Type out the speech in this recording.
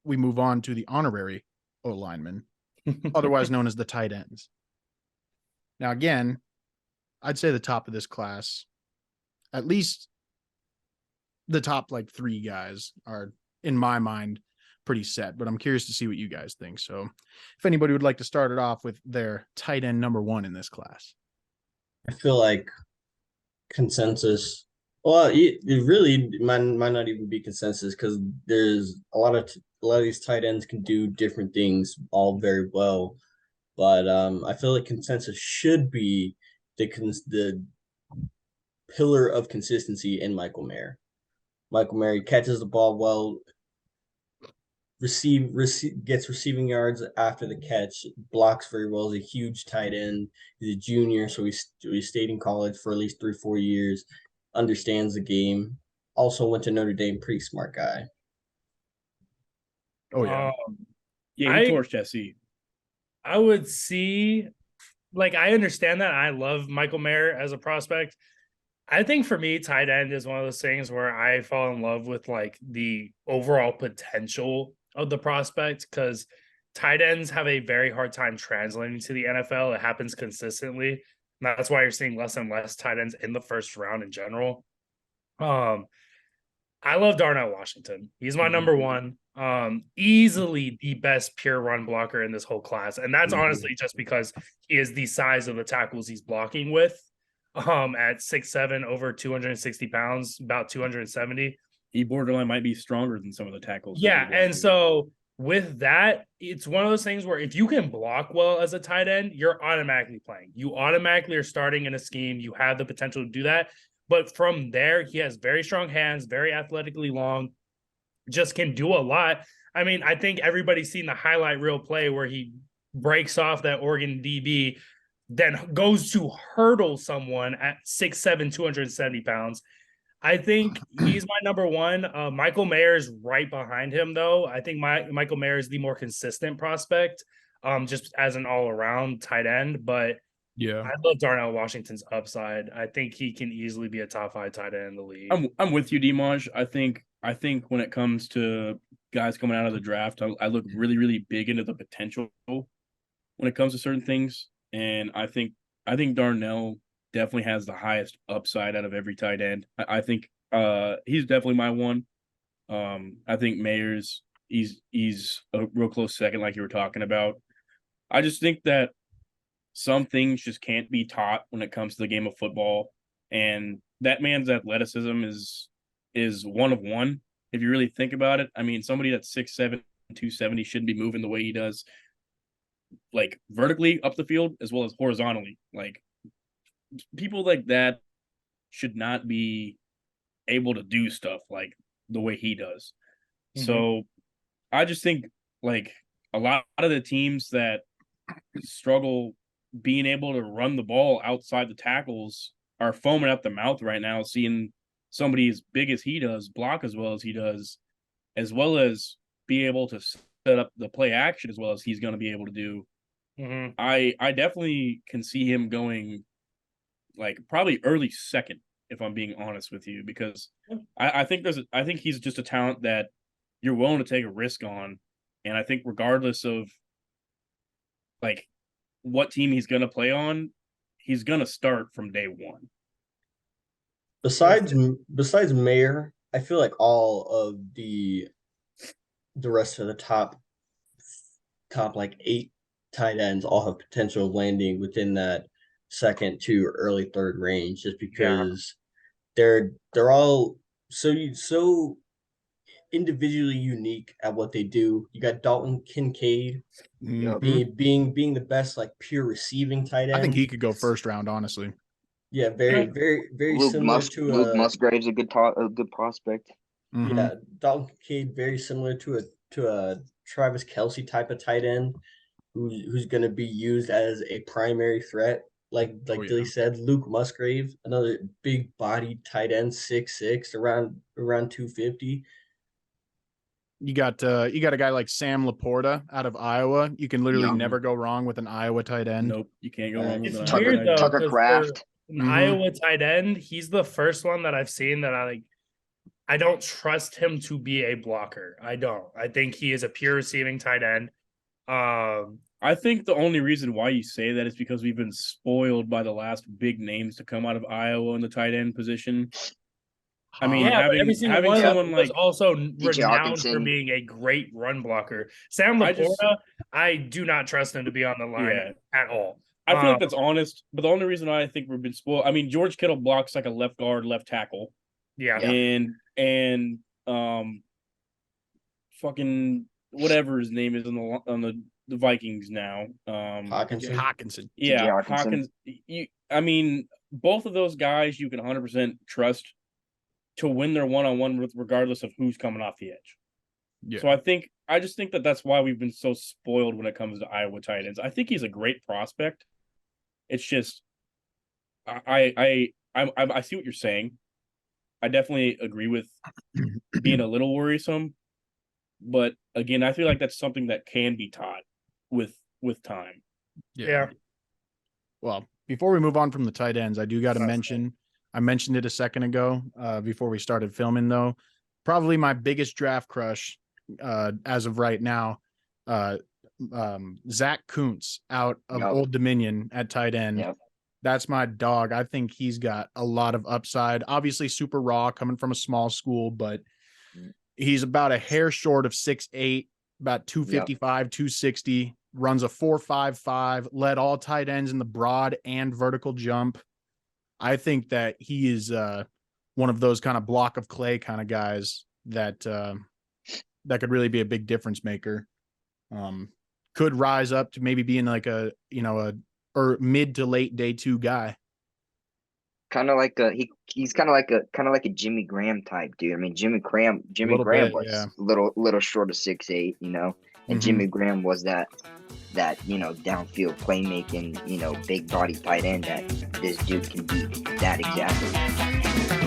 we move on to the honorary O linemen, otherwise known as the tight ends. Now, again, I'd say the top of this class, at least the top like three guys are, in my mind, pretty set, but I'm curious to see what you guys think. So if anybody would like to start it off with their tight end number one in this class. I feel like consensus. Well, it really might not even be consensus because there's a lot of these tight ends can do different things all very well. But I feel like consensus should be the pillar of consistency in Michael Mayer. Michael Mayer catches the ball well, gets receiving yards after the catch, blocks very well. He's a huge tight end. He's a junior, so he stayed in college for at least 3-4 years. Understands the game. Also went to Notre Dame. Pretty smart guy. Oh yeah, Yeah, he torched SC. I would see, like, I understand that. I love Michael Mayer as a prospect. I think for me, tight end is one of those things where I fall in love with like the overall potential of the prospect, because tight ends have a very hard time translating to the NFL. It happens consistently. And that's why you're seeing less and less tight ends in the first round in general. I love Darnell Washington. He's my number one. Easily the best pure run blocker in this whole class. And that's honestly just because he is the size of the tackles he's blocking with. At 6'7", over 260 pounds, about 270. He borderline might be stronger than some of the tackles. Yeah, and so with that, it's one of those things where if you can block well as a tight end, you're automatically playing. You automatically are starting in a scheme. You have the potential to do that. But from there, he has very strong hands, very athletically long, just can do a lot. I mean, I think everybody's seen the highlight reel play where he breaks off that Oregon DB, then goes to hurdle someone at 6'7", 270 pounds. I think he's my number one. Michael Mayer is right behind him, though. I think Michael Mayer is the more consistent prospect, just as an all-around tight end. But yeah, I love Darnell Washington's upside. I think he can easily be a top 5 tight end in the league. I'm with you, Dimanche. I think when it comes to guys coming out of the draft, I look really, really big into the potential when it comes to certain things. And I think Darnell definitely has the highest upside out of every tight end. I think he's definitely my one. I think Mayer's he's a real close second, like you were talking about. I just think that some things just can't be taught when it comes to the game of football, and that man's athleticism is one of one. If you really think about it, I mean, somebody that's 6'7", 270 shouldn't be moving the way he does, like vertically up the field as well as horizontally. Like, people like that should not be able to do stuff like the way he does. So I just think like a lot of the teams that struggle being able to run the ball outside the tackles are foaming at the mouth right now, seeing somebody as big as he does block as well as he does, as well as be able to set up the play action as well as he's going to be able to do. I definitely can see him going like probably early second, if I'm being honest with you, because I think he's just a talent that you're willing to take a risk on. And I think regardless of like what team he's going to play on, he's going to start from day one. Besides Mayer, I feel like all of the rest of the top like 8 tight ends all have potential of landing within that second to early third range, just because they're all so individually unique at what they do. You got Dalton Kincaid being the best like pure receiving tight end. I think he could go first round, honestly. Yeah, very, very, very similar to Luke Musgrave's a good prospect. Yeah, Dalton Kincaid, very similar to a Travis Kelce type of tight end who's going to be used as a primary threat. Like Dilly said, Luke Musgrave, another big body tight end, 6'6", around 250. You got a guy like Sam Laporta out of Iowa. You can literally never go wrong with an Iowa tight end. Nope, you can't go wrong with It's an weird though, Tucker Kraft. an Iowa tight end, he's the first one that I've seen that I like I don't trust him to be a blocker. I don't. I think he is a pure receiving tight end. I think the only reason why you say that is because we've been spoiled by the last big names to come out of Iowa in the tight end position. I mean, Yeah, but having every single one of someone them was like also DJ renowned for Hawkinson. being a great run blocker. Sam I just- Laporta, I do not trust him to be on the line Yeah. at all. I feel like that's honest, but the only reason why I think we've been spoiled. I mean, George Kittle blocks like a left guard, left tackle, Yeah. and fucking whatever his name is on the Vikings now. Hawkinson. Hawkinson. Yeah, TJ Hawkinson. Hawkins. I mean, both of those guys you can 100% trust to win their one-on-one regardless of who's coming off the edge. Yeah. So I just think that that's why we've been so spoiled when it comes to Iowa tight ends. I think he's a great prospect. It's just, I see what you're saying. I definitely agree with being a little worrisome, but again, I feel like that's something that can be taught with time. Yeah. Well, before we move on from the tight ends, I do got to That's mention, I mentioned it a second ago before we started filming, though. Probably my biggest draft crush as of right now, Zach Kuntz out of Yep. Old Dominion at tight end. Yep. That's my dog. I think he's got a lot of upside. Obviously, super raw coming from a small school, but he's about a hair short of 6'8", about 255, 260, runs a 4.55, led all tight ends in the broad and vertical jump. I think that he is one of those kind of block of clay kind of guys that could really be a big difference maker. Could rise up to maybe being like a mid to late day 2 guy. Kind of like he's kind of like a Jimmy Graham type dude. I mean, Jimmy Graham little was bit, yeah. little short of 6'8", and Mhm. Jimmy Graham was that downfield playmaking, big body tight end that this dude can be that exactly.